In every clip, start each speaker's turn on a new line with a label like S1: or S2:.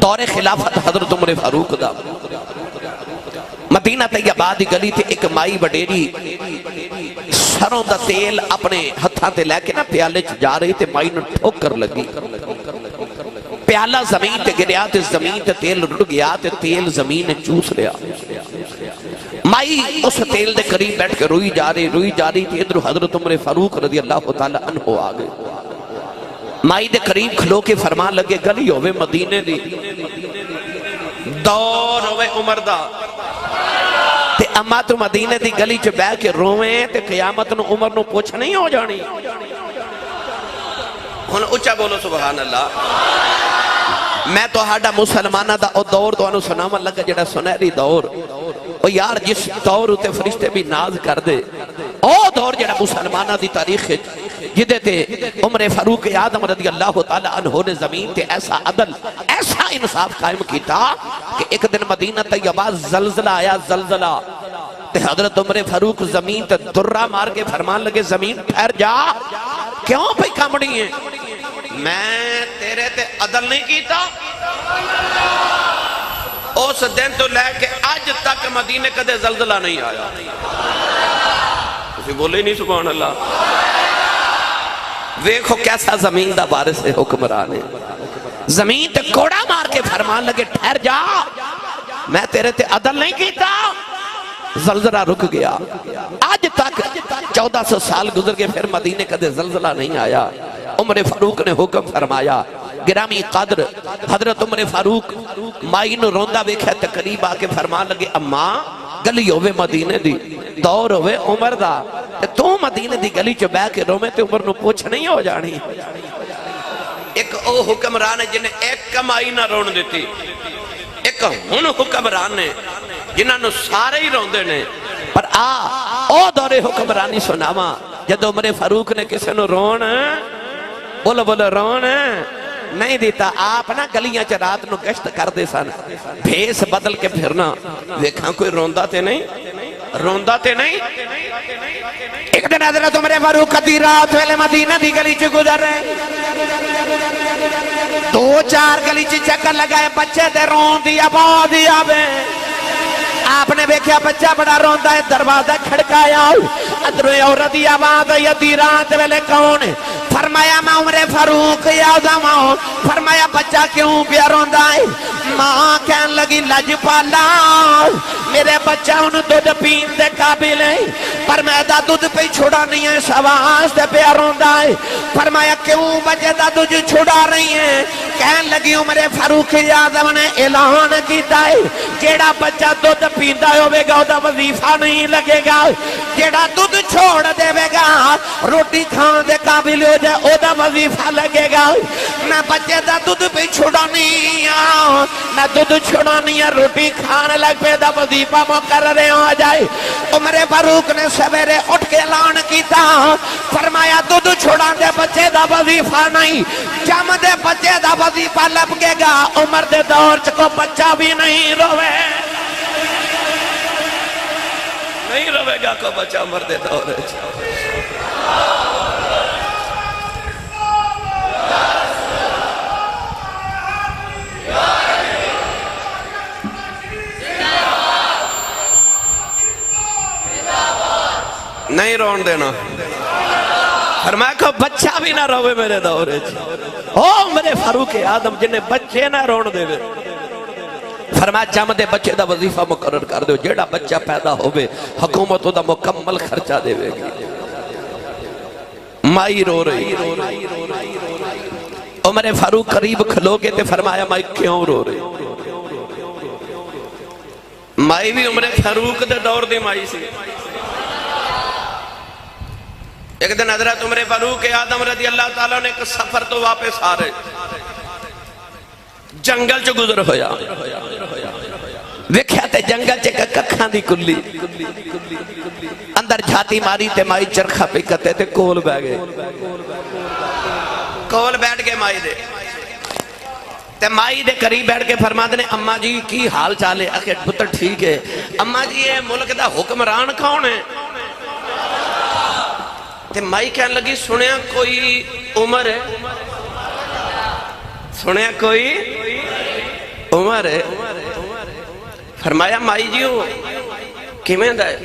S1: دور خلافت حضرت عمر فاروق دا مدینہ طیبہ دی گلی تے ایک مائی وڈیری سروں دا تیل اپنے ہتھاں تے لے کے نا پیالے چ جا رہی تے مائی نو ٹھوکر لگی، پیالہ زمین تے گریا تے زمین تے تیل رڑ گیا تے تیل زمین نے چوس لیا۔ مائی اس تیل دے قریب بیٹھ کے روئی جا رہی تھی، ادھر حضرت عمر فاروق رضی اللہ تعالیٰ عنہ آگئے۔ مائی دے قریب کھلو کے فرمان لگے گلی ہوئے مدینے دی، دور ہوئے عمر دا، تے اما تو مدینے دی گلی چ بہ کے روئیں تے قیامت نو عمر نو پوچھ نہیں ہو جانی۔ ہن اچھا بولو سبحان اللہ۔ میں تو ہاڈا مسلمانہ دا او دور تو انو سناون لگا جڑا سنہری دور، او یار جس دور تے فرشتے بھی ناز کر دے، او دور جڑا مسلمانہ دی تاریخ جدے تے عمر فاروق اعظم رضی اللہ تعالیٰ عنہ نے زمین تے ایسا عدل ایسا انصاف قائم کیتا کہ ایک دن مدینہ طیبہ زلزلہ آیا، زلزلہ تے حضرت عمر فاروق زمین تے درہ مار کے فرمان لگے زمین ٹھہر جا، کیوں پہ کامڑی ہیں؟ میں تیرے تے عدل نہیں کیتا۔ اس دن تو لے کے آج تک مدینے کدے زلزلہ نہیں آیا۔ کسی بولے نہیں سبحان اللہ۔ ویکھو کیسا زمین دا وارث حکمران ہے، زمین تے کوڑا مار کے فرمان لگے ٹھہر جا، میں تیرے تے عدل نہیں کیتا۔ زلزلہ رک گیا، آج تک 1400 سال گزر کے پھر مدینے کدے زلزلہ نہیں آیا۔ عمر فاروق نے حکم فرمایا، گرامی قدر حضرت عمر فاروق مائی نو روندہ ویکھے تقریب آکے فرمان لگے اماں گلی ہوئے مدینے دی، دور ہوئے عمر دا، تو مدینے دی گلی چو بے کے رومے تے عمر نو پوچھ نہیں ہو جانی۔ ایک او حکمران ہے جنہیں ایک کمائی نہ رون دیتی، ایک ہن حکمران نے جنہاں نو سارے ہی روندے نے، پر او دور حکمرانی سناما جد عمر فاروق نے کسے نو رون بولو بولو رون نہیں دیتا، آپ نا گلیاں چ رات نو گشت کر دے سن، بھیس بدل کے پھرنا، دیکھاں کوئی روندہ تے نہیں، روندہ تے نہیں۔ ایک دن حضرت عمر فاروق دی رات ویلے مدینہ دی گلی چ گزر رہے، دو چار گلی چ چکر لگائے، بچے دے رون دی آواز آوے، آپ نے دیکھا بچہ بڑا روندہ ہے، دروازہ کھڑکایا، ادھر عورت دی آواز آئی، دی رات ویلے کون ہے؟ فرمایا میں عمر فاروق اعظم ہوں۔ فرمایا بچہ کیوں پیا روندا ہے؟ ماں کہن لگی لج پالا میرے بچہ انہوں دودھ پین دے قابل ہے، پر میں دا دودھ پہ چھوڑا نہیں ہے، سواز دے پیا روندا ہے۔ فرمایا کیوں بچے دا دودھ چھوڑا رہی ہے؟ کہن لگی عمر فاروق اعظم نے اعلان کیتا ہے جیڑا بچہ دودھ پیندا ہوے گا او دا وظیفہ نہیں لگے گا، جیڑا دودھ چھوڑ دے گا روٹی کھان دے قابل ہو جائے او دا وظیفہ لگے گا۔ میں بچے دا دودھ پہ چھوڑا نہیں ہے، میں دودھ چھوڑا نہیں ہے، روٹی کھان لگ پہ دا وظیفہ مقرر ہو جائے۔ عمر فاروق نے سویرے اٹھ کے اعلان کیتا، فرمایا دودھ چھوڑا دے بچے دا وظیفہ نہیں، جم دے بچے دا وظیفہ لگے گا۔ عمر دے دور چ کو بچہ بھی نہیں روے، نہیں روے گا کو بچہ عمر دے دور چ۔ نہیں رون دینا، فرمایا کہ بچہ بھی نہ روے میرے دورے چ۔ او عمر فاروق اعظم جنہیں بچے نہ رون دے وے، فرمایا جم دے بچے دا وظیفہ مقرر کر دو، جیڑا بچہ پیدا ہوئے حکومت دا مکمل خرچہ دے وے گی۔ مائی رو رہی، عمر فاروق قریب کھلو کے تے فرمایا مائی کیوں رو رہی؟ مائی بھی عمر فاروق دے دور دی مائی سی۔ ایک دن حضرت عمر فاروق اعظم رضی اللہ تعالیٰ نے ایک سفر تو واپس آ رہے، جنگل چ گزر ہویا، ویکھیا تے جنگل چ ککھاں دی کلی، اندر جھاتی ماری تے مائی چرخہ پہ کتے تے کول بہ گئے، کول بیٹھ گئے مائی دے، تے مائی دے قریب بیٹھ کے فرماتے نے اماں جی کی حال چالے؟ اکھے پتر ٹھیک ہے۔ اماں جی یہ ملک دا حکمران کون ہے؟ تے مائی کہنے لگی سنیا کوئی عمر ہے، سنیا کوئی عمر ہے. فرمایا مائی جی وہ کیویں دا ہے؟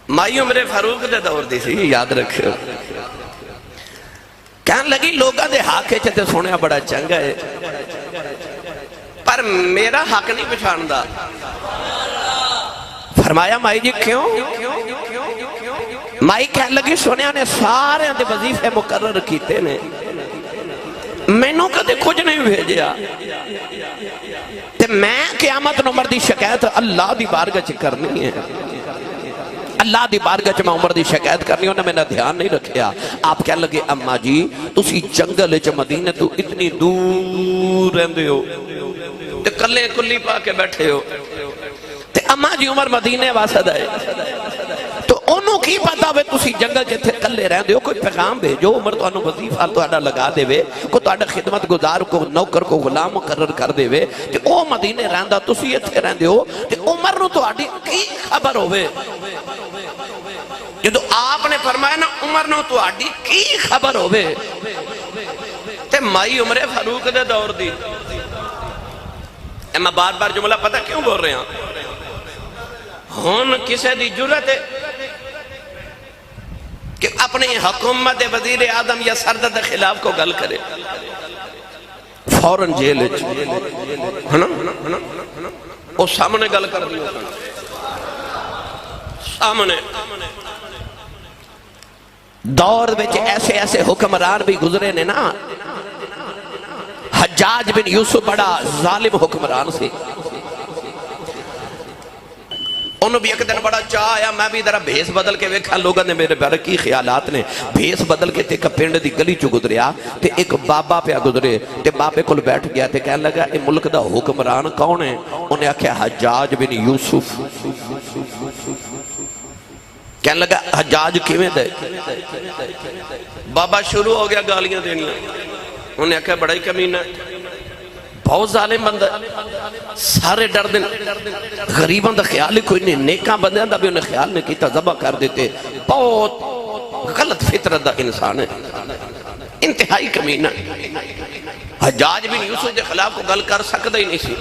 S1: مائی عمر فاروق دے دور دی سی، یاد رکھو. کہنے لگی لوگاں دے حق وچ تے سنیا بڑا چنگا ہے پر میرا حق نہیں پچھاندا. فرمایا مائی جی کیوں؟ مائی کہنے لگی سنیا نے سارے دے وظیفے مقرر کیتے نے، مینوں کدے کچھ نہیں بھیجیا تے میں قیامت نمبر دی شکایت اللہ دی بارگاہ چ کرنی ہے. اللہ دی بارگاہ چ میں عمر دی شکایت کرنی، انہیں میں نے دھیان نہیں رکھیا. آپ کہنے لگے اما جی تسی جنگل چ مدینے تو اتنی دور رہندے ہو تے کلے کلی پا کے بیٹھے ہو تے اما جی عمر مدینے واسد ہے تو انہوں کی پتا ہوئے تسی جنگل جتھے کلے رہندے ہو، کوئی پیغام بھیجو عمر تو انہوں وظیفہ تو اڈا لگا دے وے، کو تو اڈا خدمت گزار کو نوکر کو غلام مقرر کر دے وے تے او مدینے رہندا تسی اتھے رہندے ہو تے عمر نو تو اڈی کی خبر ہوئے. جدو آپ نے فرمایا نا عمر نو تو اڈی کی خبر ہوئے تے مائی عمر فاروق دے دور دی. میں بار بار جملہ پتہ کیوں بول رہے ہیں؟ ہون کسے دی جرت ہے کہ اپنی حکومت وزیر اعظم یا سردر دے خلاف کو گل کرے فوراً جیل ہے نا وہ سامنے گل کر دیو سامنے. دور بچ ایسے ایسے حکمران بھی گزرے نے نا. حجاج بن یوسف بڑا ظالم حکمران سے، انہوں بھی ایک دن بڑا چاہ آیا میں بھی ذرا بھیس بدل کے ویکھا. لوگوں نے میرے بارے کی خیالات نے. بھیس بدل کے تے ایک پنڈ دی گلی چو گزریا تے ایک بابا پہ گزرے تے بابے کول بیٹھ گیا تے کہنے لگا اے ملک دا حکمران کون ہے؟ انہیں آکھیا حجاج بن یوسف. کہنے لگا حجاج کیویں دے؟ بابا شروع ہو گیا گالیاں دینیاں. انہیں آکھیا بڑا ہی کمینہ بہت ظالم بندہ سارے ڈر دن غریباں دا خیال ہی کوئی نہیں، نیکاں بندیاں دا بھی انہیں خیال نہیں کیتا، ذبح کر دیتے. بہت غلط فطرت دا انسان ہے، انتہائی کمینہ. حجاج بن یوسف دے خلاف کو گل کر سکتا ہی نہیں سی،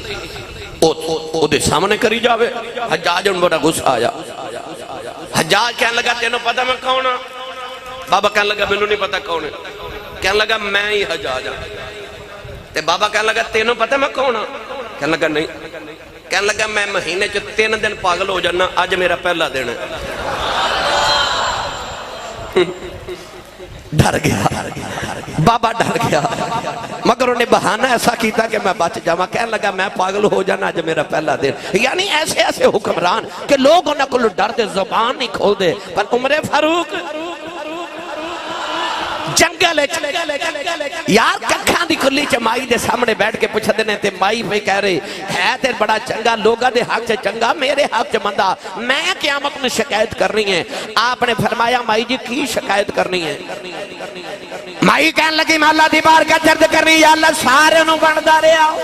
S1: او دے سامنے کری جاوے. حجاج ان بڑا غصہ آیا. حجاج کہنے لگا تینوں پتہ میں کون ہاں؟ بابا کہنے لگا مینوں نہیں پتہ کون ہے. کہنے لگا میں ہی حجاج ہاں. تے بابا کہنے لگا تینوں پتہ میں کون ہاں؟ کہنے لگا نہیں. کہنے لگا میں مہینے چ 3 دن پاگل ہو جانا، آج میرا پہلا دن ہے. ڈر گیا بابا، ڈر گیا مگر انہیں بہانہ ایسا کیتا کہ میں بچ جاواں. کہنے لگا میں پاگل ہو جانا آج میرا پہلا دن. یعنی ایسے ایسے حکمران کہ لوگ انہیں کو ڈر دے زبان نہیں کھول دے. پر عمر فاروق جنگل یار ککھاں دی کلی چ مائی دے سامنے بیٹھ کے پوچھ دینے تے مائی پہ کہہ رہی ہے تے بڑا چنگا، لوگاں دے حق سے چنگا، میرے حق سے مندہ، میں قیامت میں شکایت کرنی ہے. آپ نے فرمایا مائی جی کی شکایت کرنی ہے؟ مائی کہنے لگی میں اللہ دی بارگاہ جرد کرنی، یا اللہ سارے نو بندا رہا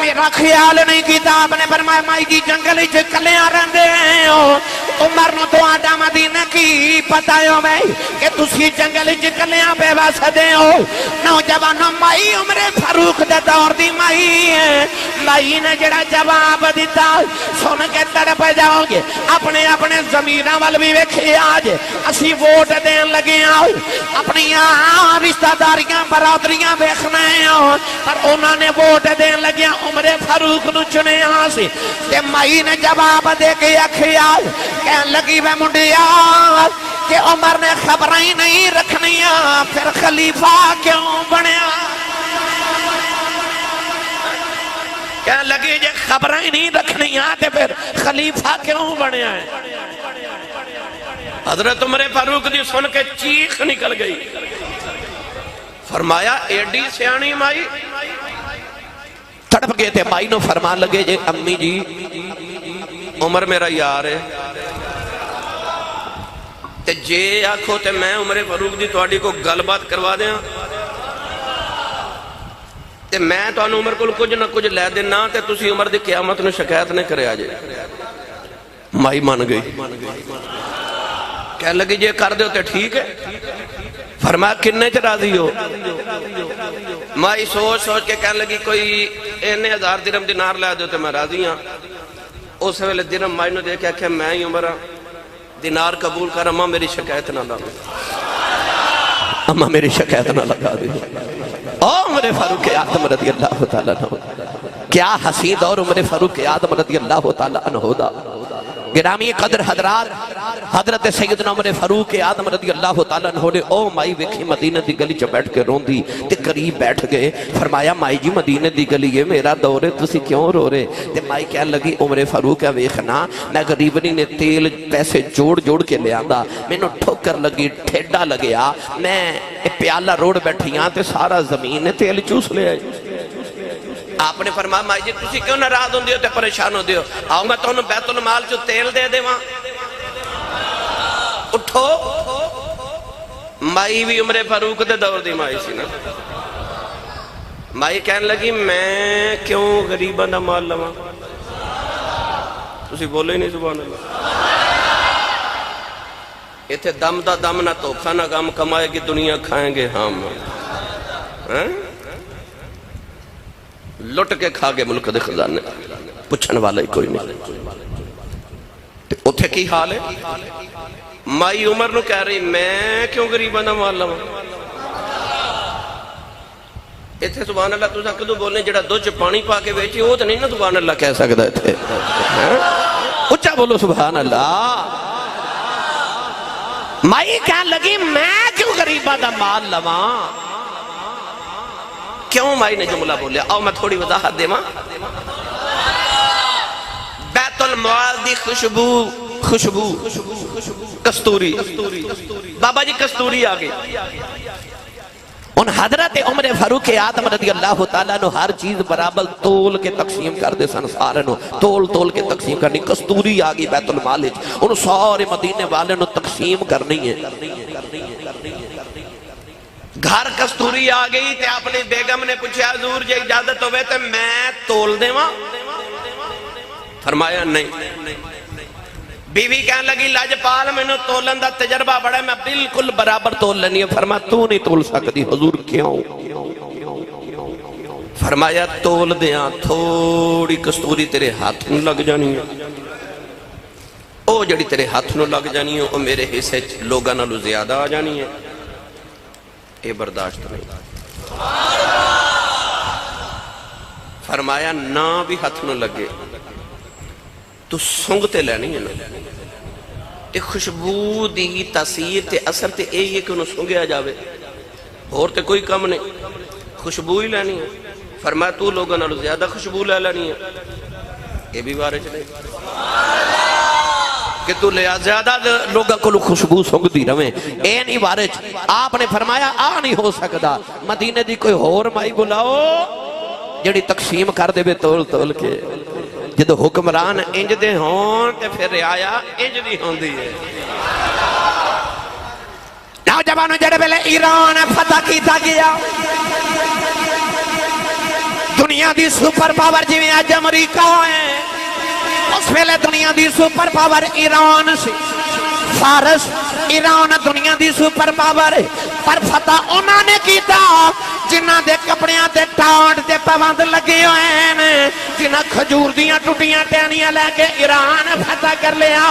S1: میرا خیال نہیں کیتا. آپ نے فرمایا مائی جی جنگل چ کلیاں رہندے ہو، عمر نو تو آڈا مدینہ کی پتہ ہو میں کہ تسی جنگل چ کلیاں بے واسدے ہو. نوجوانوں مائی عمر فاروق دے دور دی مائی ہے. مائی نے جڑا جواب دیتا سن کے تڑپ جاؤ گے. اپنے اپنے ضمیراں ول بھی ویکھے آج اسی ووٹ دین لگے آؤ، اپنی رشتہ داریاں برادریاں ویکھنا ہے پر انہوں نے ووٹ دین لگے عمر فاروق نو چنے سی. تے مائی نے جواب دے کے آکھیا کہن لگی وے منڈیا کہ عمر نے خبریں ہی نہیں رکھنیاں پھر خلیفہ کیوں بنیا؟ کہن لگی جے خبریں ہی نہیں رکھنیاں تے پھر خلیفہ کیوں بنیا ہے؟ حضرت عمر فاروق دی سن کے چیخ نکل گئی. فرمایا ایڈی سیانی مائی؟ تڑپ گئے تھے. مائی نو فرمان لگے جے امی جی عمر میرا یار ہے تے جے آکھو تے میں عمر فاروق دی تواڈی کو گل بات کروا دیاں تے میں تانوں عمر کول کچھ نہ کچھ لے دینا تے تسی عمر دی قیامت نو شکایت نہیں کرے آجے. مائی مان گئی. کہنے لگی جے کر دیو تے ٹھیک ہے. فرمایا کنے چ راضی ہو؟
S2: مائی سوچ سوچ کے کہنے لگی کوئی 1000 درہم دینار لے دو تو میں راضی ہاں. اس ویلے درہم مائی نو دیکھا کہ میں ہی عمر ہاں دینار قبول کر اماں میری شکایت نہ لگا اماں میری شکایت نہ لگا دی. عمر فاروق اعظم رضی اللہ تعالیٰ عنہ کیا حسین دور عمر فاروق اعظم رضی اللہ تعالیٰ عنہ دا. گرامی قدر حضرات حضرت سیدنا عمر فاروق اعظم رضی اللہ تعالیٰ عنہ نے او مائی ویکھی مدینہ دی گلی چ بیٹھ کے رون دی تے قریب بیٹھ گئے. فرمایا مائی جی مدینہ دی گلی ہے میرا دور ہے تسی کیوں رو رہے. تے مائی کہنے لگی عمر فاروق ویکھنا میں غریبنی نے تیل پیسے جوڑ کے لے آندا مینوں ٹھوکر لگی ٹھیڈا لگیا میں پیالہ روڑ بیٹھی ہاں تے سارا زمین نے تیل چوس لے آئی. آپ نے فرمایا مائی جی تسی کیوں ناراض ہوندے ہو تے پریشان ہوندے ہو آؤ میں تانوں بیت المال چوں تیل دے دیواں. اٹھو مائی بھی عمر فاروق دے دور دی مائی سی نا. مائی کہنے لگی میں کیوں غریباں دا مال لواں. تسی بولے ہی نہیں سبحان اللہ. ایتھے دم دا دم نہ توکھا نہ غم کمائے گی دنیا کھائیں گے ہم لٹ کے کھا گے ملک دے خزانے پوچھن والا ہی کوئی نہیں. اتھے کی حال ہے مائی عمر نو کہہ رہی میں کیوں غریباں دا مال لواں. ایتھے سبحان اللہ تساں کدوں بولنے جڑا دودھ چ پانی پا کے ویچی وہ تے نہیں نا سبحان اللہ کہہ سکدا ایتھے. اچھا بولو سبحان اللہ. مائی کہنے لگی میں کیوں غریباں دا مال لواں. کیوں مائی نے جملہ بولیا آؤ میں تھوڑی وضاحت دے ماں. بیت المال دی خوشبو کستوری بابا جی کستوری آگئی. ان حضرت عمر فاروق اعظم رضی اللہ تعالیٰ نے ہر چیز برابر تول کے تقسیم کر دے سن. سارے نو تول کے تقسیم کرنی. کستوری آگئی بیت المال ان سارے مدینے والے نو تقسیم کرنی ہے. گھر کستوری آگئی تے اپنی بیگم نے پوچھا حضور جی اجازت ہوئے تے میں تول دے ماں. فرمایا نہیں. بیوی کہنے لگی لاجپال میں نے تولن دا تجربہ بڑا ہے میں بالکل برابر تول لینی ہے. فرمایا تو نہیں تول سکتی. حضور کیوں. فرمایا تول دیاں تھوڑی کستوری تیرے ہاتھ نو لگ جانی ہے او جڑی تیرے ہاتھ نو لگ جانی ہے او میرے حصے لوگاں نالو زیادہ آ جانی ہے. اے برداشت نہیں. فرمایا نہ بھی ہاتھ نو لگے تو سنگتے لینی ہے نا. تے خوشبو دی تاثیر تے اثر تے اے یہ کہ انہوں سنگیا جاوے اور تے کوئی کم نہیں خوشبو ہی لینی ہے. فرمایا تو لوگوں نے زیادہ خوشبو لے لینی ہے. یہ بھی بارے چلے کہ تو لیا زیادہ لوگوں کو خوشبو سنگ دی رویں اے نہیں بارے چلے. آپ نے فرمایا آ نہیں ہو سکتا مدینے دی کوئی اور مائی بلاؤ جڑی تقسیم کر دے بے تول کے. جدو حکمران انج دے ہون تے پھر رعایا انج دی ہون دی ہے. نوجوانوں جڑے بلے ایران فتح کیتا گیا دنیا دی سپر پاور جویں اج امریکہ ہے اس ویلے دنیا دی سپر پاور ایران سی. فارس ایران دنیا دی سپر پاور پر فتح انہاں نے کیتا جنہ دے کپڑیاں تے ٹانٹ تے پابند لگے ہوئے ہیں جنہ کھجور دیاں ٹوٹیاں ٹہنیاں لے کے ایران فتح کر لیا.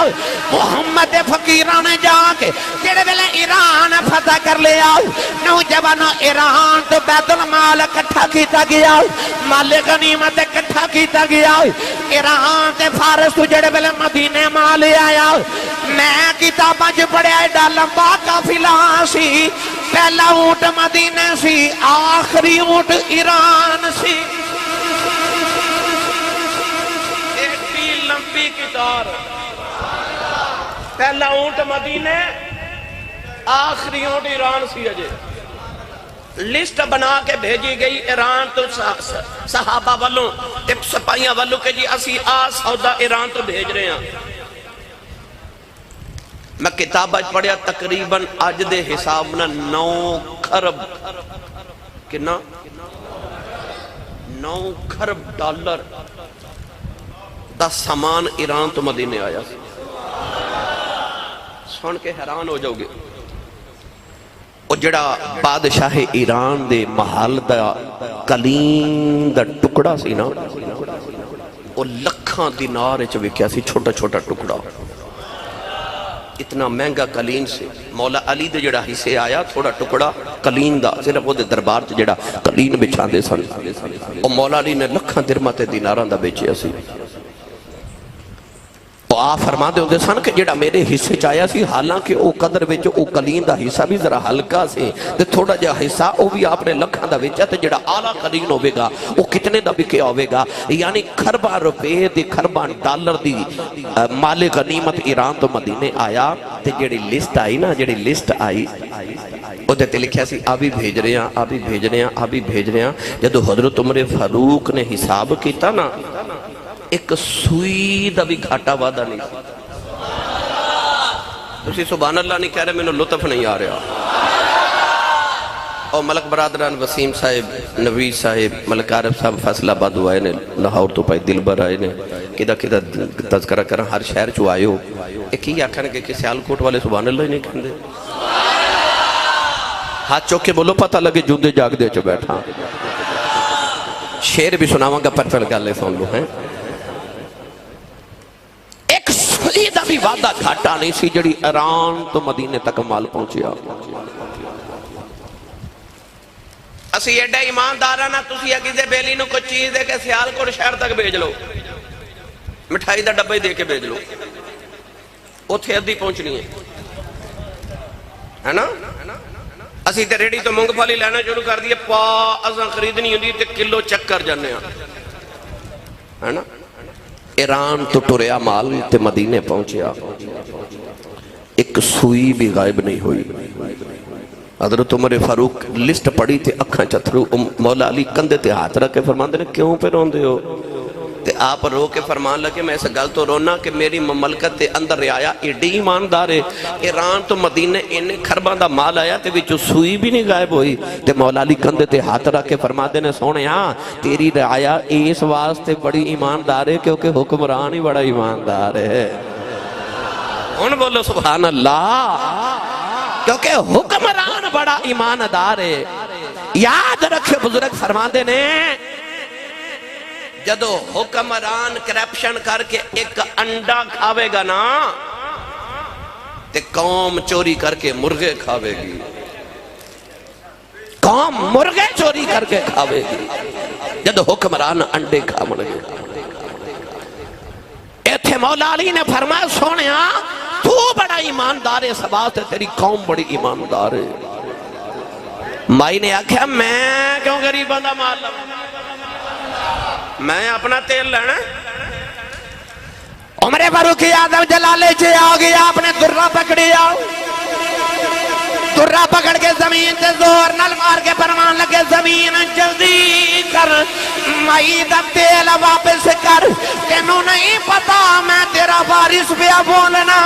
S2: محمد فقیران نے جا کے جڑے ویلے ایران فتح کر لیا نوجوانوں ایران تو بیت المال اکٹھا کیتا گیا مال غنیمت اکٹھا کیتا گیا. ایران تے فارس تو جڑے ویلے مدینے مال آیا میں کتاباں جو پڑھیا ایڈا لمبا قافلہ سی. پہلا اونٹ مدینے سی آخری اونٹ ایران سی. ایڈی لمبی کتار پہلا اونٹ مدینے آخری اونٹ ایران سی. اجے لسٹ بنا کے بھیجی گئی ایران تو صحابہ والوں سپاہیاں والوں کہ جی اسی سودا ایران تو بھیج رہے ہیں. میں کتاب آج پڑھیا تقریباً آج دے حساب نہ 9 خرب کنا 9 خرب ڈالر دا سامان ایران تو مدینے آیا. سن کے حیران ہو جاؤ گے. وہ جڑا بادشاہ ایران دے محل دا کلیم دا ٹکڑا سی نا، وہ لکھاں دینار وچ وکیا سی، چھوٹا چھوٹا ٹکڑا، اتنا مہنگا کلین سے مولا علی دے جڑا حصے آیا تھوڑا ٹکڑا کلین دا، صرف وہ دے دربار چ جڑا کلین بچھاندے سن، او مولا علی نے لکھاں درہماں تے دیناراں دا بیچیا سی۔ تو آپ فرما دے ہوندے سن کہ جڑا میرے حصے چایا سی، حالانکہ او قدر وچ او کلین دا حصہ بھی ذرا ہلکا سی تے تھوڑا جہا حصہ او بھی آپ نے لکھاں دا وچا، تے جڑا اعلیٰ کلین ہوے گا او کتنے دا بکیا ہوے گا، یعنی خرباں روپے دی خرباں ڈالر دی مال غنیمت ایران تو مدینے آیا، تے جڑی لسٹ آئی نا، جڑی لسٹ آئی او تے لکھیا سی آ بھی بھیج رہے ہیں، آ بھی بھیج رہے ہیں، آ بھی بھیج رہے ہیں۔ جدو حضرت عمر فاروق نے حساب کیتا نا، ایک سوئی دا بھی گھاٹا وعدہ نہیں سی۔ تسی سبحان اللہ نہیں کہہ رہے، میں نے لطف نہیں آ رہا۔ اور ملک برادران وسیم صاحب، نوید صاحب، ملک عارف صاحب فیصل آباد آئے نے، لاہور تو پائی دل بر آئے نے، کدہ کدہ تذکرہ کرنا ہر شہر چو آئے ہو، ایک ہی آکھاں کہ کسی سیالکوٹ والے سبحان اللہ ہی نہیں کہندے۔ ہاتھ چوک کے بولو پتہ لگے جوندے جاگ دے چو بیٹھا۔ شیر بھی سناواں گا پر پھر گالے سن لو ہیں۔ ایک سوئی دا بھی وعدہ گھاٹا نہیں سی جڑی ایران تو مدینے تک مال پہنچیا۔ اسی ایڈا ایماندارانا تسی اگیزے بیلی نو کوئی چیز دے کے سیالکوٹ شہر تک بھیج لو، مٹھائی دا ڈبے دے کے بھیج لو، اتھے ادھی پہنچنی ہے نا۔ اسی تے ریڈی تو مونگ پھلی لینا شروع کر دیئے، پا ازاں خریدنی ہوندی تے کلو چک کر جانے ہے نا۔ ایران تو ٹریا مال تے مدینے پہنچیا، ایک سوئی بھی غائب نہیں ہوئی۔ حضرت عمر فاروق لسٹ پڑی تھے، اکھاں چتھرو، مولا علی کندھے تے ہاتھ رکھ کے فرمان دے کیوں پہ روندے ہو؟ تے آپ رو کے فرمان لگے میں ایسا گل تو رونا کہ میری مملکت تے اندر رعایا ایڈی ایماندار ہے، ایران تو مدینے انہیں خرباں دا مال آیا تے وچوں سوئی بھی نہیں غائب ہوئی۔ تے مولا علی کندھے تے ہاتھ رکھ کے فرما دینے سونے ہاں تیری رعایا اس واسطے بڑی ایماندار ہے کیونکہ حکمران ہی بڑا ایماندار ہے۔ ان بولو سبحان اللہ، کیونکہ حکمران بڑا ایماندار ہے۔ یاد رکھے بزرگ فرما دینے جدو حکمران کرپشن کر کے ایک انڈا کھاوے گا نا تے قوم چوری کر کے مرغے کھاوے گی، قوم مرغے چوری کر کے کھاوے گی جدو حکمران انڈے کھاون گے۔ ایتھے مولا علی نے فرمایا سونیا تو بڑا ایماندار ہے، سبات ہے تیری قوم بڑی ایماندار ہے۔ مائی نے آکھیا میں کیوں غریباں دا مال لوں، میں اپنا تیل لینا۔ عمر فاروق اعظم جلالے چھے آگیا، اپنے درہ پکڑیا، درہ پکڑ کے زمین تے زور نل مار کے فرمان لگے زمین جلدی کر، مائی دا تیل واپس کر، تینوں نہیں پتا میں تیرا وارث پہ بولنا۔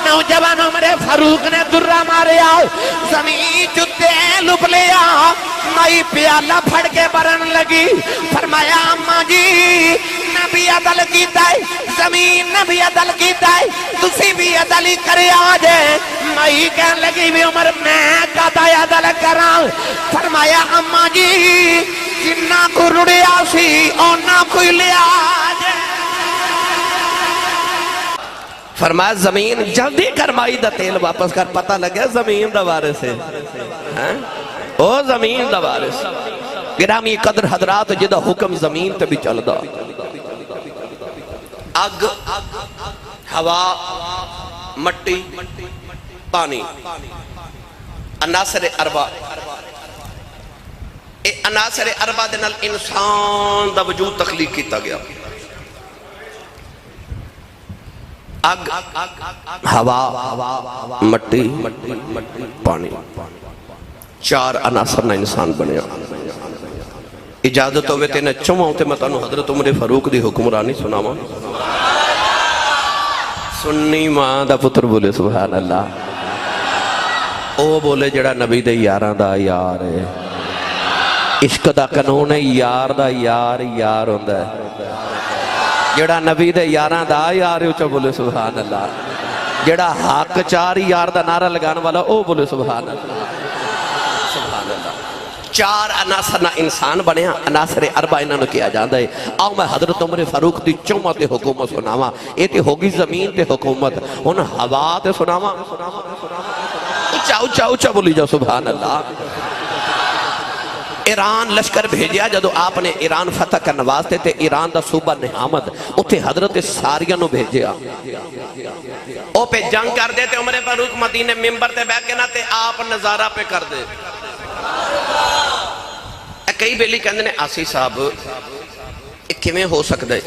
S2: نوجوان عمر فاروق نے درہ ماریا، زمین جو تیل اپلیا، مائی پیالہ پھڑ کے برن لگی، فرمایا اماں جی نبی عدل کیتا ہے، زمین نبی عدل کیتا ہے، تسی بھی عدل کرے آجے۔ مائی کہن لگی بھی عمر میں کہتا ہے عدل کران، فرمایا اماں جی جنہ کو رڑیا سی اونا کوئی لیا آجے۔ فرمایا زمین جلدی کر، مائی دا تیل واپس کر، پتہ لگے زمین دا وارث ہے، او زمین دا وارث۔ گرامی قدر حضرات جدہ حکم زمین تے بھی چل دا، اگ، ہوا، مٹی، پانی، عناصر اربع، اے عناصر اربع دے نال انسان دا وجود تخلیق کیتا گیا۔ اگ، ہوا، مٹی، پانی، چار عناصر نہ انسان بنیا۔ اجازت ہوئے تینے چماؤں تے میں تانوں حضرت عمر فاروق دی حکمرانی سناواں۔ سنی ماں دا پتر بولے سبحان اللہ، او بولے جڑا نبی دے یاراں دا یار ہے، عشق دا قانون ہے یار دا یار یار ہوندا ہے، جڑا نبی دے یاراں دا یار ہے اچھا بولے سبحان اللہ، جڑا حق چار یار دا نعرہ لگان والا او بولے سبحان اللہ۔ چار عناصر نہ انسان بنیا، عناصر اربع انہوں نے کیا جاندہ ہے۔ آؤ میں حضرت عمر فاروق دی چومت حکومت سناوا، یہ تے ہوگی زمین تے حکومت، ان ہوا تے سناوا، اچھا اچھا بولی جاؤ سبحان اللہ۔ ایران لشکر بھیجیا، جدو آپ نے ایران فتح کرنے واسطے تے ایران دا صوبہ نحامد اتھے حضرت ساریہ نو بھیجیا، او پہ جنگ کر دے تے عمر فاروق مدینے ممبر تے بیٹھ کے نہ تے آپ نظارہ پہ کر دے۔ کئی بیلی کہندے نے آسی صاحب ایک کیویں ہو سکتا ہے؟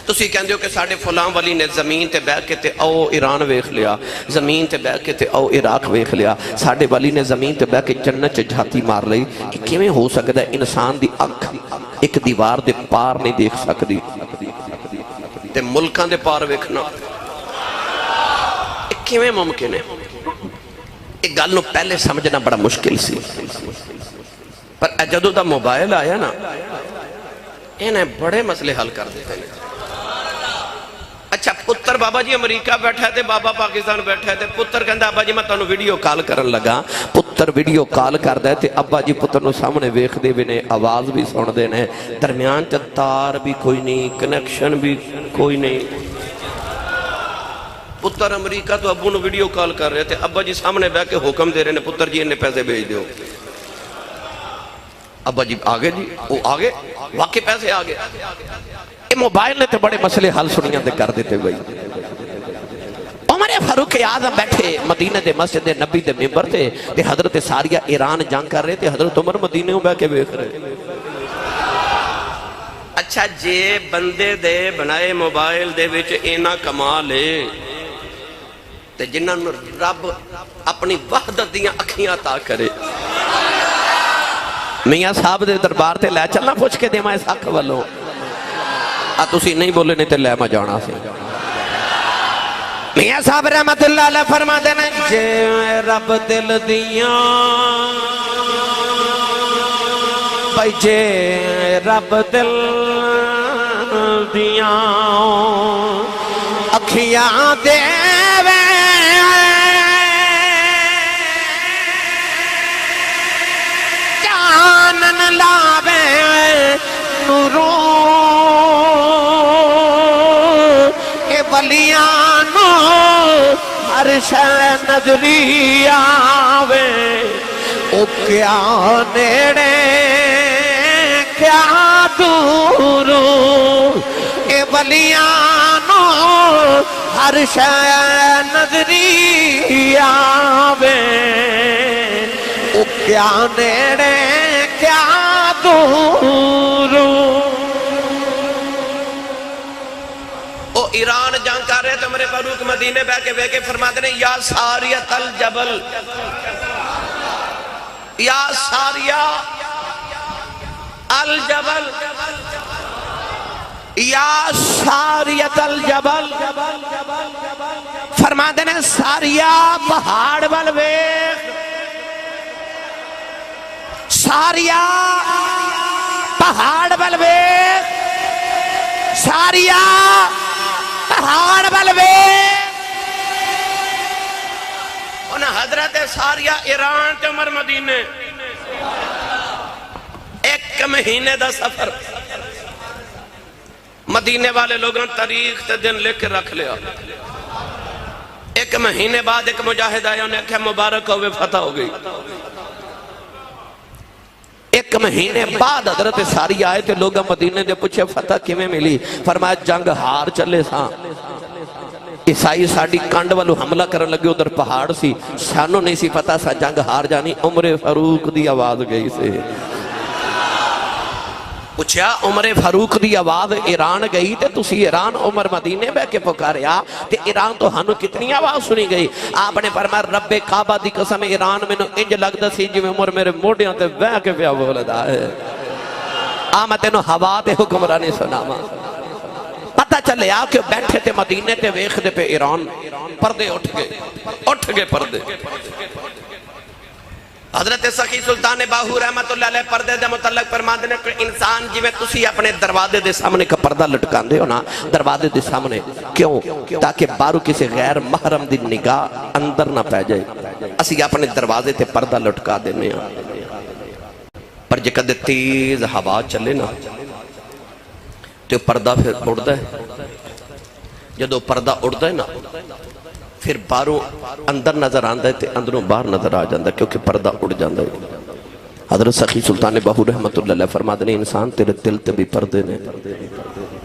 S2: تسی کہندے ہو کہ ساڑھے فلاں ولی نے زمین تے بیٹھ کے تے او ایران ویکھ لیا، زمین تے بیٹھ کے تے او عراق ویکھ لیا، ساڑھے ولی نے زمین تے بیٹھ کے جنت چ جھاتی مار لئی۔ یہ کیویں ہو سکتا ہے؟ انسان دی اکھ ایک دیوار دے پار نہیں دیکھ سکتی تے ملکاں دے پار ویکھنا یہ کیویں ممکن ہے؟ ایک گل نو پہلے سمجھنا بڑا مشکل سی، پر جدو دا موبائل آیا نا انہیں بڑے مسئلے حل کر دیتے ہیں۔ اچھا پتر بابا جی امریکہ بیٹھا ہے، بابا پاکستان بیٹھا ہے، پتر کہندہ ابا جی میں تانوں ویڈیو کال کرن لگا، پتر ویڈیو کال کر دے تے ابا جی پتر نو سامنے ویکھ دے بھی نے، آواز بھی سن دے نے، درمیان چا تار بھی کوئی نہیں، کنیکشن بھی کوئی نہیں۔ پتر امریکہ تو ابو نو ویڈیو کال کر رہے تھے، ابا جی سامنے بیٹھ کے حکم دے رہے نے، پتر جی انہیں پیسے بھیج دیو۔ ابا جی آگے جی وہ آگے واقعی پیسے آگے۔ یہ موبائل نے تے بڑے مسئلے حل سنیاں دے کر دیتے بھائی۔ عمر فاروق اعظم بیٹھے مدینہ دے مسجد نبی دے ممبر تھے تے حضرت ساریہ ایران جنگ کر رہے تھے، حضرت عمر مدینہ ہوں بیٹھ کے بیٹھ رہے۔ اچھا جے بندے دے بنائے موبائل دے وچ اینا کمال ہے تے جنہاں رب اپنی وحدت دیاں اکھیاں عطا کرے، میاں صاحب دے دربار تے لے چلنا پوچھ کے دے میں اس حق والوں تسی نہیں بولے نہیں تے لے میں جانا سے۔ میاں صاحب رحمت اللہ علیہ فرما دینا، جے رب دل دیاں بھائی، جے رب دل دیاں اکھیاں دے لاوے نوروں اے ولیانو ہر شے نظری آوے، او کیا نیڑے کیا دوروں اے ولیانو ہر شے نظری آوے، او کیا نیڑے کیا دوروں۔ او ایران جنگ کر رہے تھے، عمر فاروق مدینے بیٹھ کے فرماتے ہیں، یا ساریت الجبل، یا ساریہ الجبل، یا ساریت الجبل، فرماتے ہیں ساریہ پہاڑ والویخ، ساریہ پہاڑ والویخ، ساریہ پہاڑ والویخ۔ انہیں حضرت ساریہ ایران تے عمر مدینے 1 مہینے دا سفر، مدینے والے لوگوں تاریخ تے دن لکھ کے رکھ لیا۔ 1 مہینے بعد ایک مجاہد آیا، انہیں کہا مبارک ہوئے فتح ہو گئی۔ 1 مہینے بعد حضرت ساریہ آئے تھے، لوگاں مدینے دے پوچھے فتح کیویں ملی؟ فرمایا جنگ ہار چلے ساں، عیسائی ساڑی کانڈ والو حملہ کرن لگے، ادھر پہاڑ سی، سانو نہیں سی پتا سا جنگ ہار جانی۔ عمر فاروق دی آواز گئی سے، پوچھا عمر فاروق دی آواز ایران گئی تے تسی ایران عمر مدینے بے کے پکاریا تے ایران تو ہنو کتنی آواز سنی گئی؟ آپ نے فرمایا رب کعبہ دی قسم ایران میں نو انج لگدا سی جو عمر میرے موڑیاں تے بے کے پیا بولدا ہے۔ آمتے نو ہوا تے حکمرانی سناما، پتہ چلے آ کہ بیٹھے تے مدینے تے ویخ دے پہ ایران، پردے اٹھ گئے پردے۔ حضرت سخی سلطان باہو رحمت اللہ علیہ پردے دے متعلق فرماتے ہیں کہ انسان جی میں تسی اپنے دروازے دے سامنے کا پردہ لٹکان دے ہو نا، دروازے دے سامنے کیوں؟ تاکہ بارو کسی غیر محرم دی نگاہ اندر نہ پہ جائے۔ اسی اپنے دروازے تے پردہ لٹکا دے میں پر جے کدے تیز ہوا چلے نا تو پردہ پھر اڑتا ہے. جدو پردہ اڑتا ہے نا پھر باہروں اندر نظر آندا ہے تے اندروں باہر نظر آ جاندا ہے کیونکہ پردہ اڑ جاندا ہے. حضرت سخی سلطان بہو رحمت اللہ علیہ فرماتے ہیں انسان تیرے دل تے بھی پردے نے،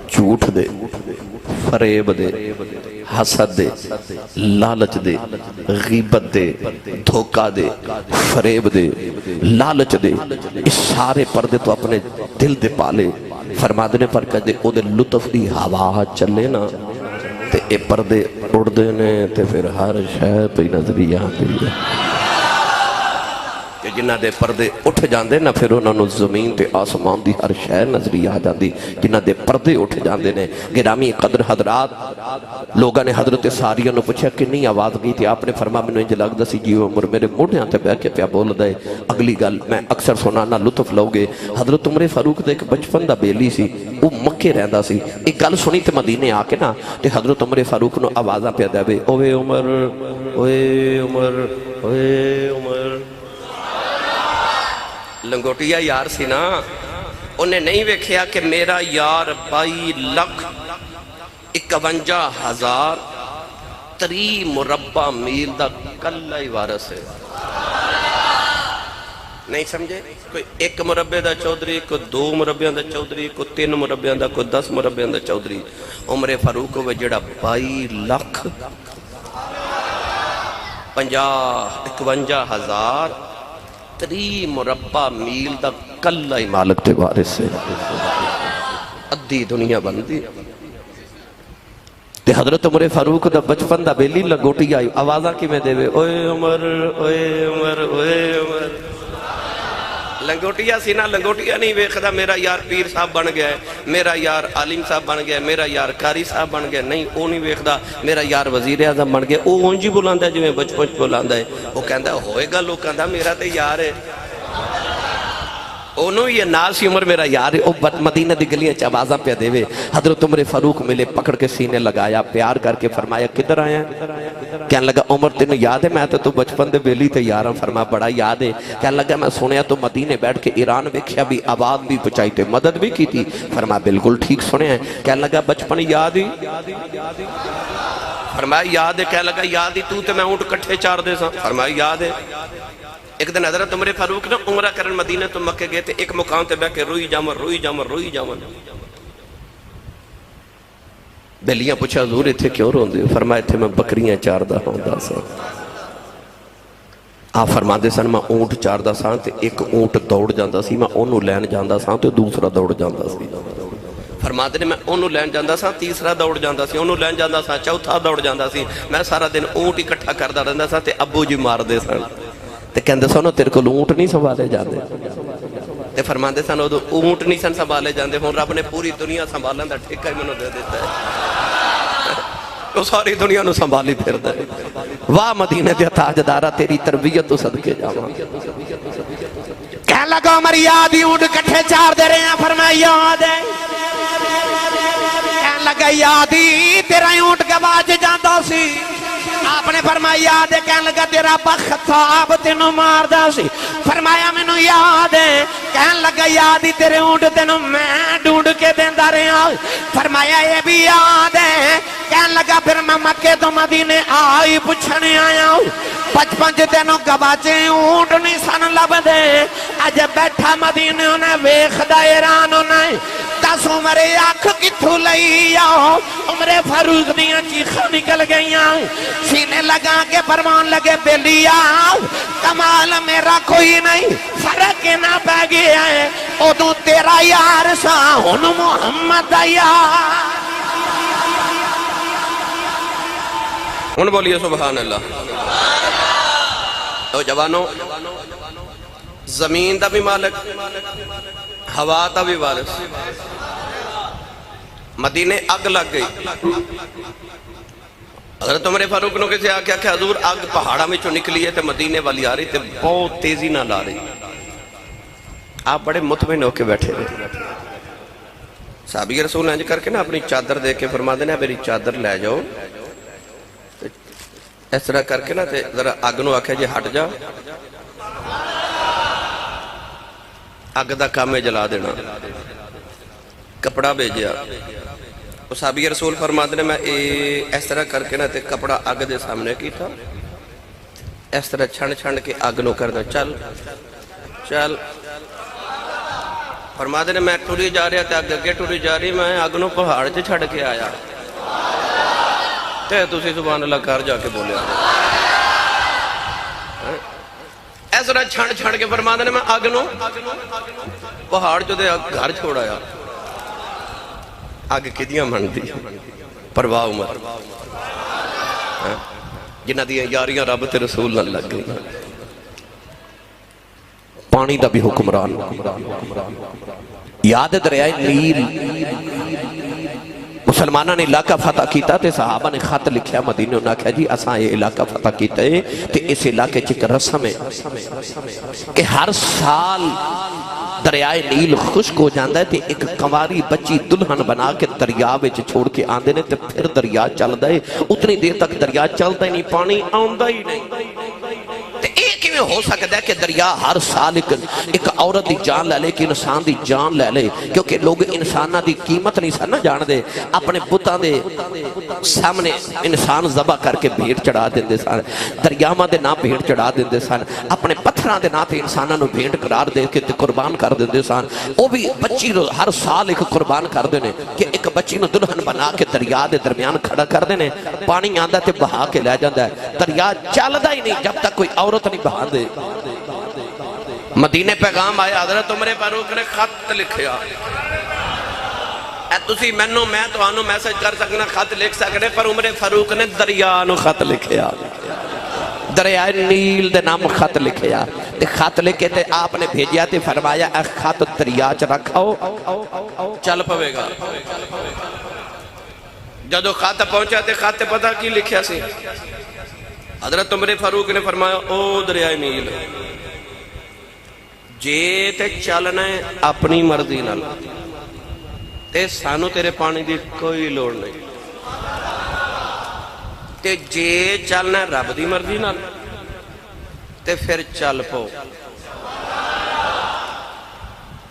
S2: جھوٹ دے، فریب دے، حسد دے، لالچ دے، غیبت دے، دھوکہ دے، فریب دے، لالچ دے، اس سارے پردے تو اپنے دل دے پالے. فرماتے ہیں پر کدے او دے لطف دی ہوا چلے نا تے اے پردے اڑ دے نے تے پھر ہر شے پہ نظری آندی ہے. کہ جنہ دے پردے اٹھ جاندے نا پھر انہوں نے زمین تے آسمان دی ہر شے نظری آ جاندی. جنہ دے پردے اٹھ جاندے نے. گرامی قدر حضرات، لوگاں نے حضرت ساریہ نے پوچھا کنی آواز گئی تھی؟ آپ نے فرما میں نے انج لگدا سی جی عمر میرے موڑیاں تے بیٹھ کے پیا بول دے. اگلی گل میں اکثر سنانا لطف لو گے. حضرت عمر فاروق دے ایک بچپن دا بیلی سی، وہ مکے رہندا سی. ایک گل سنی تے مدینے آ کے نا تے حضرت عمر فاروق نو آوازاں پیا دے اوے عمر، اوے عمر، اوے عمر. لنگوٹیا یار سی نا، انہیں نہیں ویکھیا کہ میرا یار 22,51,000 30 مربع میل دا کلہ ہی وارث ہے. نہیں سمجھے؟ کوئی 1 مربع دا چودھری، کوئی 2 مربعوں دا چودھری، کوئی 3 مربعوں دا، کوئی 10 مربعوں دا چودھری. عمر فاروق ہوئے جڑا 22,51,000 30 مربع میل دا کلہ ہی مالک تے وارث سے. ادھی دنیا بندی. تے حضرت عمر فاروق دا بچپن دا بیلی لنگوٹی آئی آوازاں کی میں دے وے اوے عمر، اوے عمر، اوے عمر. لنگوٹیا سی نا، لنگوٹیا نہیں ویکھدا میرا یار پیر صاحب بن گیا ہے، میرا یار عالم صاحب بن گیا ہے، میرا یار قاری صاحب بن گیا ہے. نہیں وہ نہیں ویکھدا میرا یار وزیر اعظم بن گیا. وہ اونج ہی بلاندا ہے جویں بچپن چ بلاندا ہے. وہ کہندا ہوئے گا لوکاں دا میرا تے یار ہے. انہوں یہ ناسی عمر میرا یار ہے. او مدینہ دی گلیاں چ آوازاں پہ دے وے. حضرت عمر فاروق ملے، پکڑ کے سینے لگایا، پیار کر کے فرمایا کدھر آیا؟ کہنے لگا عمر تینوں یاد ہے میں تو بچپن دے بیلی تے یاراں. فرمایا بڑا یاد ہے. کہنے لگا میں سنیا تو مدینے بیٹھ کے ایران ویکھیا بھی، آواز بھی پہنچائی تے مدد بھی کی تھی. فرمایا بالکل ٹھیک سنیا ہے. کہنے لگا بچپن یاد ہی؟ فرمایا یاد ہے. کہنے لگا یاد ہی تو تے میں اونٹ کٹھے چار دے سا. فرمایا یاد ہے. ایک دن حضرت عمر فاروق نے عمرہ کرن مدینہ تو مکے گئے تھے. ایک مقام تے بیٹھ کے روئی جامن روئی جامن روئی جامن. بیلیاں پوچھا حضور اتھے کیوں روندے ہو؟ فرمایا تھے میں بکریاں چاردہ ہوندا سا. آپ فرما دے سن میں اونٹ چاردہ سا تے ایک اونٹ دوڑ جاندا سی، میں انہوں لین جاندا سا تے دوسرا دوڑ جاندا سی. فرما دے میں انہوں لین جاندا سا، تیسرا دوڑ جاندا سی، انہوں لین جاندا سا، چوتھا دوڑ جاندا سی. میں سارا دن اونٹ اکٹھا کردا رہندا سا تے ابو جی مار دے سن. تے کہندے سنو تیرے کو اونٹ نہیں سنبھالے جاندے. تے فرماندے سن اونٹ نہیں سن سنبھالے جاندے. ہن رب نے پوری دنیا سنبھالن دا ٹھیکہ ہی مینوں دے دیتا ہے. وہ ساری دنیا نو سنبھالی پھردا ہے. واہ مدینے دے تاجدارا تیری تربیت تو صدقے جاواں.
S1: کہنے لگا عمر یاد ہی اونٹ کٹھے چار دے رہے ہیں. فرمایا یاد ہے. کہنے لگا یاد ہی تیرا اونٹ گواچ جاندا سی. آپ نے فرمایا یاد ہے. کہنے لگا تیرا بخطاب تینوں ماردا سی. فرمایا مینوں یاد ہے. کہنے لگا یاد ہی تیرے اونٹ تینوں میں ڈھونڈ کے دیندا رہا. فرمایا یہ بھی یاد ہے. کہنے لگا پھر میں مکے تو مدینے آئی پوچھنے آیا ہوں. بچپن چ تینوں گواچے اونٹ نہیں سن لبدے. اج بیٹھا مدینے انہیں ویکھدا ایران انہیں. دس عمر اکھ کتھوں لئی آؤ. عمر فاروق دیاں چیخاں نکل گئیاں. سینے لگا کے فرمان لگے بیلی آؤ. کمال میرا کوئی نہیں، فرق نہ پہ گیا ہے. ادوں تیرا یار سا ہن محمد دا یار.
S2: ہن بولیے سبحان اللہ. تو جوانوں زمین دا بھی مالک، ہوا دا بھی وارث. مدینے اگ لگ گئی. حضرت عمر فاروق نے کسی آکھیا کہ حضور اگ پہاڑا میں چو نکلی ہے تے مدینے والی آ رہی تے بہت تیزی نہ لا رہی. آپ بڑے مطمئن ہو کے بیٹھے رہے. صحابی رسول انج کر کے نا اپنی چادر دے کے فرما دینا میری چادر لے جاؤ. اس طرح کر کے نا تے ذرا اگ نو آکھیا جی ہٹ جا. اگ دا کام ہے جلا دینا. کپڑا بھیجیا. صحابی رسول فرماتے نے میں اس طرح کر کے نہ تے کپڑا اگ دے سامنے کیتا, اس طرح چھنڈ چھنڈ کے اگ نو کر دے چل چل. فرماتے نے میں ٹری جا رہا تے اگ اگے ٹری جا رہی, میں اگ نو پہاڑ چ چھڑ کے آیا تے تسی سبحان اللہ کر جا کے بولیا. اس طرح چھنڈ چھنڈ کے فرماتے نے میں اگ نو پہاڑ چ دے گھر چھوڑایا. اگ کدیاں منتی پرواہ عمر جنہ دیا یاریاں رب تے رسول نہ لگ گئی. پانی دا بھی حکمران یاد دریائے نیل مسلمانہ نے علاقہ فتح کیتا تے صحابہ نے خط لکھیا مدینے انہاں کہا جی اساں یہ علاقہ فتح کیتا ہے تے اس علاقے چک رسم ہے کہ ہر سال دریائے نیل خشک ہو جاندہ ہے تے ایک کنواری بچی دلہن بنا کے دریا وچ چھوڑ کے آندے نے تے پھر دریا چلدا ہے. اتنی دیر تک دریا چلدا ہی نہیں, پانی آندا ہی نہیں. تے ایک ہی میں ہو سکتا ہے کہ دریا ہر سال ایک عورت دی جان لے لے, ایک انسان دی جان لے لے, کیونکہ لوگ انسانہ دی قیمت نہیں سن جان دے. اپنے بتاں دے سامنے انسان ذبح کر کے بھیڑ چڑھا دیندے سن, دریاواں دے نا بھیڑ چڑھا دیندے سن, اپنے پتھراں دے نا تے انساناں نو بھیڑ قرار دے کے تے قربان کر دیندے سن. او بھی بچی نو ہر سال ایک قربان کر دینے کہ ایک بچی نو دلہن بنا کے دریا دے درمیان کھڑا کر دینے. پانی آندا تے بہا کے لے جاندا ہے, دریا چلدا ہی نہیں جب تک کوئی عورت نہیں بہا دے. مدینے پیغام آیا, حضرت عمر فاروق نے خط لکھیا. تسی مینوں میں تو آنو میسج کر سکنا, خط لکھ سکنے, پر عمر فاروق نے دریا نو خط لکھیا, دریائے نیل دے نام خط لکھیا. تے خط لکھے تے آپ نے بھیجیا تے فرمایا اے خط دریا چ رکھو چل پوے گا. جدو خط پہنچا تے خط پتہ کی لکھیا سی, حضرت عمر فاروق نے فرمایا او دریائے نیل جے تے چلنا ہے اپنی مرضی نال تے سانو تیرے پانی دی کوئی لوڑ نہیں, تے جے چلنا ہے رب دی مرضی نال تے پھر چل پو.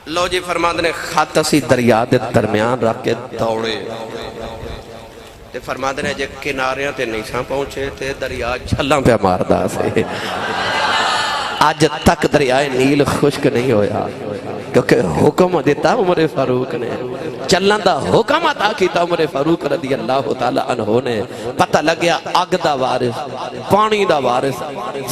S2: لو جی فرماندے نے خط اسی دریا دے درمیان رکھ کے دوڑے تے فرماندے نے جے کناریاں تے نہیں ساں پہنچے تے دریا چھلاں پہ ماردا سے. آج تک دریائے نیل خشک نہیں ہویا کیونکہ حکم دیتا عمر فاروق نے, چلن دا حکم عطا کیتا عمر فاروق رضی اللہ تعالیٰ عنہ نے. پتہ لگیا اگ دا وارث, پانی دا وارث,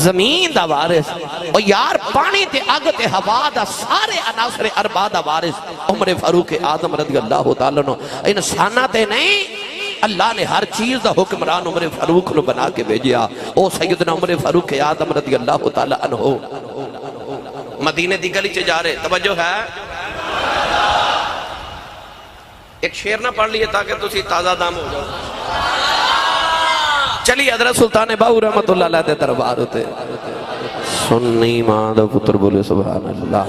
S2: زمین دا وارث, اور یار پانی تے اگ تے ہوا دا سارے عناصر اربع دا وارث عمر فاروق اعظم رضی اللہ تعالیٰ عنہ. انسانہ تے نہیں, اللہ نے ہر چیز دا حکمران عمر فاروق نو بنا کے بھیجیا. او سیدنا عمر فاروق اعظم رضی اللہ تعالیٰ عنہ مدینے دی گلی چ جا رہے. توجہ ہے, ایک شعر نہ پڑھ لیے تاکہ تسی تازہ دم ہو جاؤ. چلی حضرت سلطان باہو رحمت اللہ علیہ دے دربار ہوتے, سنی ماں دا پتر بولے سبحان اللہ.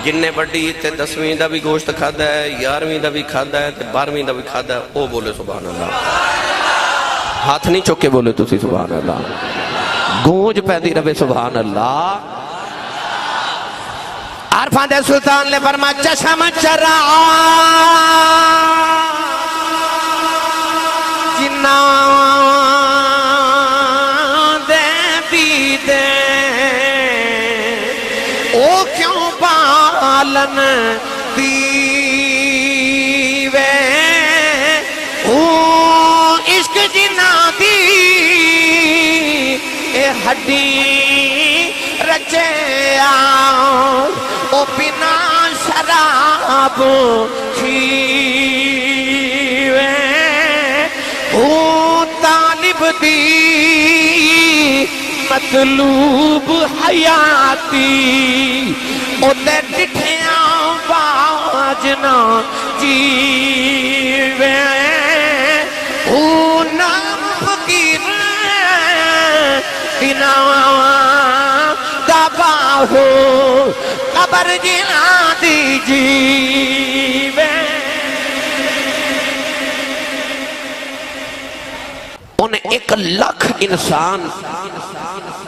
S2: جن نے بڑی تے 10ویں دا بھی گوشت کھادا ہے, 11ویں دا بھی کھادا ہے, 12ویں دا بھی کھادا ہے, او بولے سبحان اللہ. ہاتھ نہیں چکے بولے تسی سبحان اللہ, گونج پیدی رہے سبحان اللہ. عرفان دے سلطان نے فرما چشم چرا جنا دے دیدے او کیوں بالن دیوے او عشق جنا دی اے ہڈی رچے آؤ او بنا شراب شیوے او طالب دی مطلوب حیاتی او تے ڈٹھیاں باجنا جیوے او نام فقیر بنا دباہو قبر جنا دی جیوے. انہیں 1 لاکھ انسان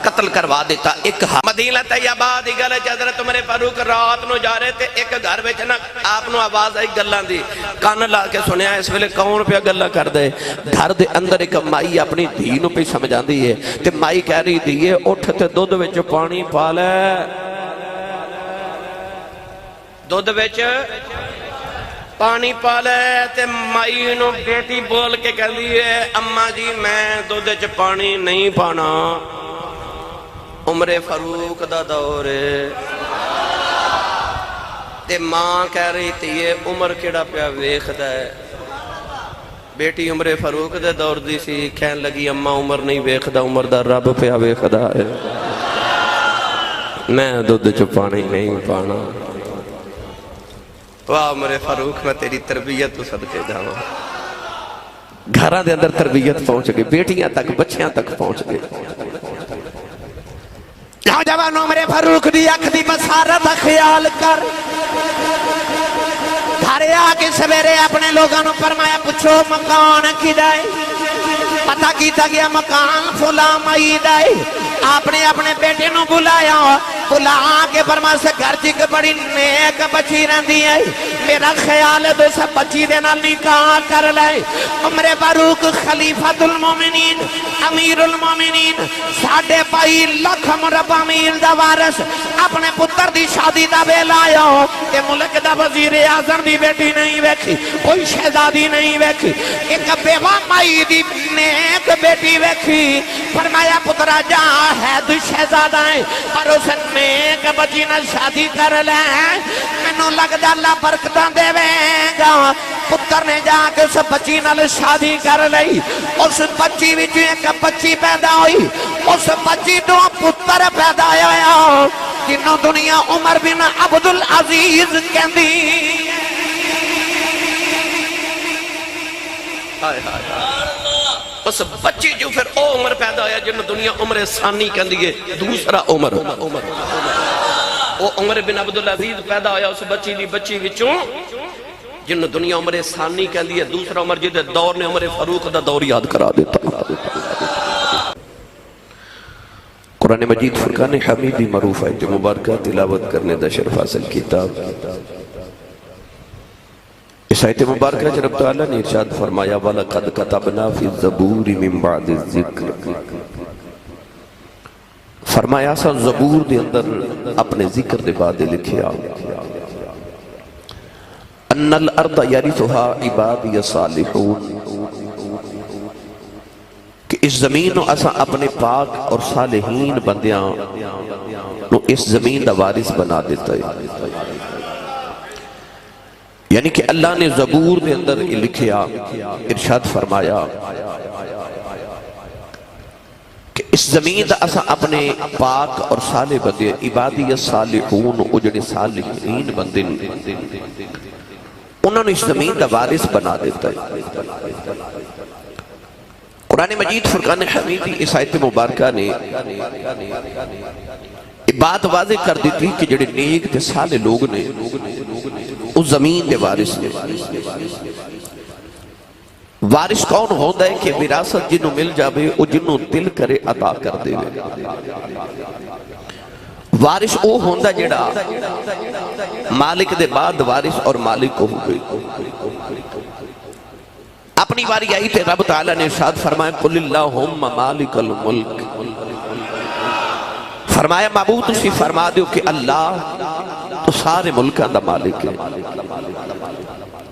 S2: قتل کروا دیتا. ایک مدینہ طیبہ دی گل حضرت عمر فاروق رات نو جا رہے تھے. ایک گھر وچ نا آپ نو آواز آئی گلاں دی, کان لا کے سنیا اس ویلے کون پہ گلاں کر دے. گھر دے اندر ایک مائی اپنی دھی نو پہ سمجھاندی ہے تے مائی کہہ رہی دیئے اٹھ تے دودھ وچ پانی پا لے. دودھ وچ پانی پا لے. تے مائی نو بیٹی بول کے کہہ دیئے اماں جی میں دودھ وچ پانی نہیں پانا. عمر فاروق دا دور ہے. تے ماں کہہ رہی تھی یہ عمر کیڑا پیا ویکھدا ہے. بیٹی عمر فاروق دے دور دی سی, کہن لگی اماں عمر نہیں ویکھدا, عمر دا رب پیا ویکھدا ہے. میں دودھ چ پانی نہیں پانا. واہ عمر فاروق میں تیری تربیت تو صدقے جاواں. گھراں دے اندر تربیت پہنچ گئی, بیٹیاں تک بچیاں تک پہنچ گئی.
S1: نوجوان عمر فاروق دی اکھ دی بصارت دا خیال کر. گھر آ کے سویرے اپنے لوگوں نے فرمایا پوچھو مکان کدا ہے. پتہ کیتا گیا مکان فلاں مائی دا ہے. آپ نے اپنے بیٹے نو بلایا, بلا کے فرمایا سے گھر چک بڑی نیک بچی رہندی ہے, میرا خیال ہے تو سب بچی دے نال نکاح کر لے. عمر فاروق خلیفۃ المومنین امیر المومنین ساڑھے 22 لاکھ مربع میل دا وارث اپنے پتر دی شادی دا ویلا آیا کہ ملک دا وزیر اعظم دی بیٹی نہیں ویکھی, کوئی شہزادی نہیں ویکھی, ایک بیوہ مائی دی نیک بیٹی ویکھی. فرمایا پترا جا ہے تو شہزادہ ہے پر اس نیک بچی نہ شادی کر لے, مینوں لگدا اللہ برکتاں دے گا. پتر نے جا کے اس بچی نال شادی کر لئی. اس بچی وچ ایک بچی پیدا ہوئی. اس بچی تو پتر پیدا ہویا جنوں دنیا عمر بن عبدالعزیز کہندی. اس بچی جو پھر او عمر پیدا ہویا جنہوں دنیا عمر ثانی کہندی ہے, دوسرا عمر. او عمر بن عبدالعزیز پیدا ہویا اس بچی دی بچی وچوں جنہوں دنیا عمر ثانی کہندی ہے, دوسرا عمر جدے دور نے عمر فاروق دا دور یاد کرا دیتا. قرآن مجید فرقان حمیدی معروف ہے جو مبارکہ تلاوت کرنے دا شرف حاصل کتاب. اس آیت مبارکہ جب تعالیٰ نے ارشاد فرمایا وَلَقَدْ كَتَبْنَا فِي الزَّبُورِ مِن بَعْدِ الذِّكْرِ, فرمایا سا زبور دے اندر اپنے ذکر دے بعد لکھیا ان الارض یرثها عبادی الصالحون, کہ اس زمین نو اسا اپنے پاک اور صالحین بندیاں نو اس زمین دا وارث بنا دیتا ہے. یعنی کہ اللہ نے زبور دے اندر لکھیا, ارشاد فرمایا کہ اس زمین دا اسا اپنے پاک اور صالح بندے عبادی الصالحون, اجڑے صالحین بندے انہوں نے اس زمین دا وارث بنا دیتا ہے. قرآن مجید فرقان حمیدی اس آیت مبارکہ نے بات واضح کر دی تھی کہ جڑے نیک تے صالح لوگ نے اس زمین دے وارث نے. وارث کون ہوتا ہے کہ وراثت جنہوں مل جاوے او جنہوں دل کرے عطا کر دے. وارث او ہوتا جڑا مالک دے بعد وارث اور مالک کو ہو گئی. اپنی باری آئی تے رب تعالیٰ نے ارشاد فرمایا قل اللہم مالک الملک, فرمایا معبود تسی فرما دیو کہ اللہ تو سارے ملکہ دا مالک ہے.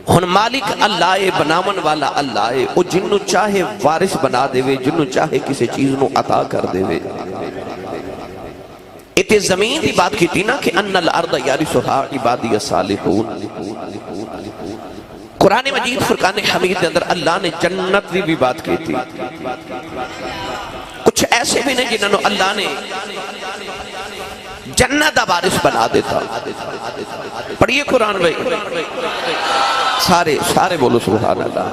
S1: ہن مالک اللہ ہے, بناون والا اللہ ہے, وہ جنوں چاہے وارث بنا دے وے, جنوں چاہے کسی چیز نو عطا کر دے وے. اتے زمین دی بات کی تھی نا کہ ان الارض یرثها عبادی الصالحون. قرآن مجید فرقان حمید اندر اللہ نے جنت بھی بات کی تھی. کچھ ایسے بھی نہیں جنہوں اللہ نے جنت دا وارث بنا دیتا. پڑھئے قرآن بھائی, سارے بولو سبحان اللہ.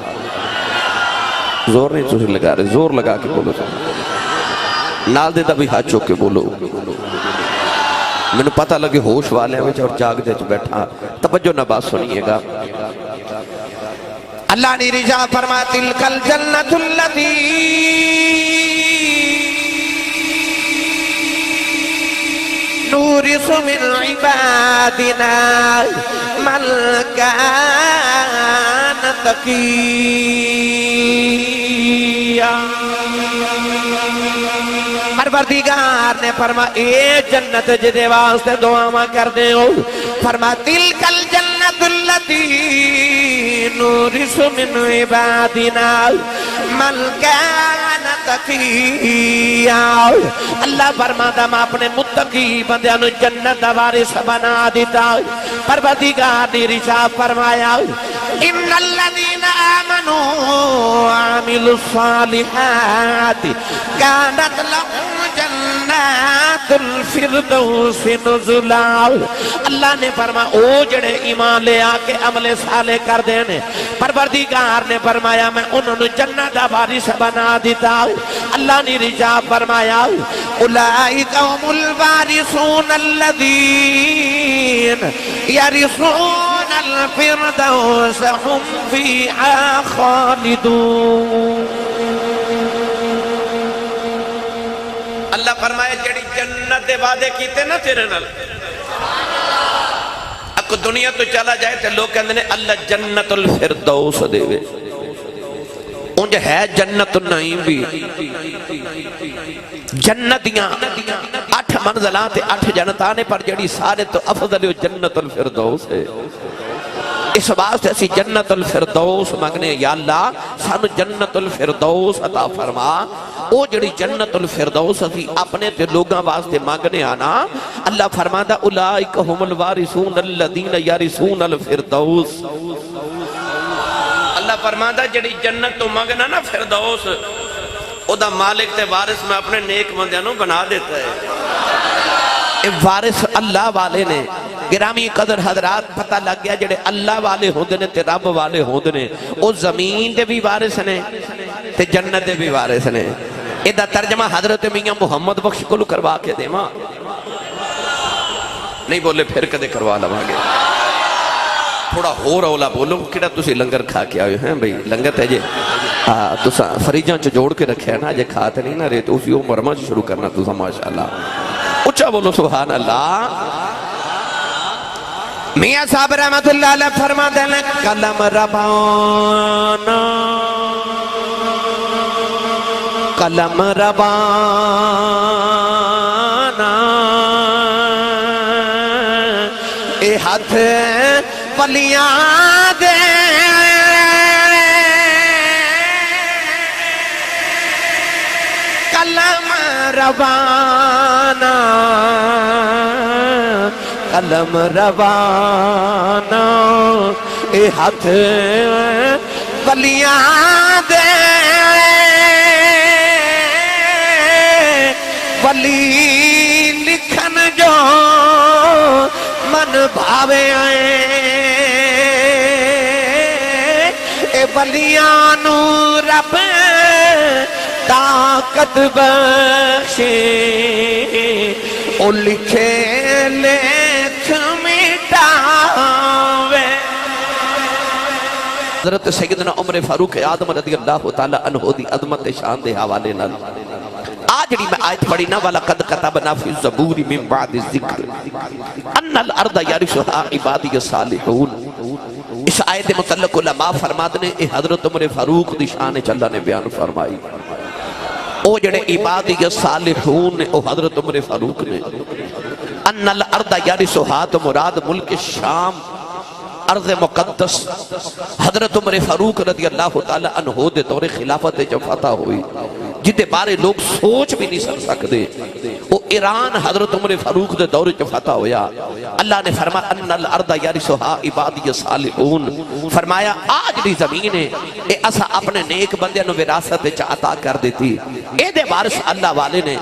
S1: زور نہیں تجھے لگا رہے, زور لگا کے بولو نال دیتا بھی ہاتھ چوک کے بولو. میں نے پتہ لگے ہوش والے ہیں اور جاگ دے چھ بیٹھا, توجہ نہ بات سنیے گا. اللہ نے رجا فرمایا تلک الجنت اللتی نورث من عبادنا من كان تقيا پروردگار نے فرما اے جنت جدے واسطے دعا کر دے ہو فرما تلک الجنت اللتی نورث من عبادنا من کان تقیا اللہ فرماتا میں اپنے متقی بندیاں نو جنت دا وارث بنا دیتا پروردگار نے ارشاد فرمایا ان الذین آمنوا وعملوا الصالحات كانت لهم جنات الفردوس نزلا اللہ نے فرمایا او جڑے ایمان لے آکے عمل صالح کر دینے پروردگار نے فرمایا میں انہوں نے جنت دا وارث بنا دیتا اللہ نے ارشاد فرمایا اولئک هم الوارثون الذین یرثون الفردوس هم فیہا خالدون اللہ فرمائے جڑی جنت دے وعدے کیتے نا تیرے نال اکو دنیا تو چلا جائے تے لوگ کہندے نے اللہ جنت الفردوس دے وے انج ہے جنت النعیم بھی جنتیاں 8 منزلات 8 جنتانے پر جڑی سارے تو افضل جنت الفردوس ہے اس واسطے اسی جنت الفردوس مانگنے یا اللہ سانو جنت الفردوس عطا فرما او جڑی جنت الفردوس اسی اپنے تے لوگاں واسطے مانگنے آنا اللہ فرماتا اولئک هم الوارثون الذین یرثون الفردوس اللہ فرماتا جڑی جنت تو مانگنا نا فردوس او دا مالک تے وارث میں اپنے نیک بندیاں بنا دیتا ہے اے وارث اللہ والے نے گرامی قدر حضرات پتہ لگ گیا جڑے اللہ والے ہوندے نے تے رب والے ہوندے نے او زمین دے بھی وارث نے تے جنت دے بھی وارث نے ایدہ ترجمہ حضرت میاں محمد بخش کو کروا کے دے ماں نہیں بولے پھر کدے کروا لوا گے تھوڑا ہو رولا بولو کیڑا تسی لنگر کھا کے آئے ہیں بھئی لنگر تے جے تسا فریجاں چو جوڑ کے رکھے ہیں نا جے کھاتے نہیں نا رہے تو اسی مرمہ شروع کرنا تسا ماشاءاللہ اچھا بولو سبحان اللہ میاں صاحب رحمت اللہ علیہ فرما دینے قلم ربانا قلم ربانا اے ہاتھ پلیاں دے قلم ربانا قلم روانا اے ہاتھ ولیاں دے ولی لکھن جو من بھاوے آئے اے ولیانو رب طاقت بخشے او لکھے لے حضرت سیدنا عمر فاروق اعظم رضی اللہ تعالیٰ عنہ دی عظمت شان دے حوالے نال آجڑی میں آیت پڑھی نا وَلَقَدْ كَتَبْنَا فِي الزَّبُورِ مِن بَعْدِ الذِّكْرِ أَنَّ الْأَرْضَ يَرِثُهَا عِبَادِيَ الصَّالِحُونَ اس آیت متعلق علماء فرماتے نے حضرت عمر فاروق دی شان اللہ نے بیان فرمائی او جڑے عبادی الصالحون نے او حضرت عمر فاروق نے ان الارض یرثها تو مراد ملک شام ارض مقدس حضرت عمر فاروق رضی اللہ تعالی عنہ دے دور خلافت جو فتح ہوئی جتے بارے لوگ سوچ بھی نہیں سن سکتے وہ ایران حضرت عمر فاروق دے دور جو فتح ہویا اللہ نے فرمایا ان الارض یرثها عبادی الصالحون فرمایا آج دی زمین ہے اے اسا اپنے نیک بندیاں نو وراثت وچ عطا کر دیتی اے دے وارث اللہ والے نے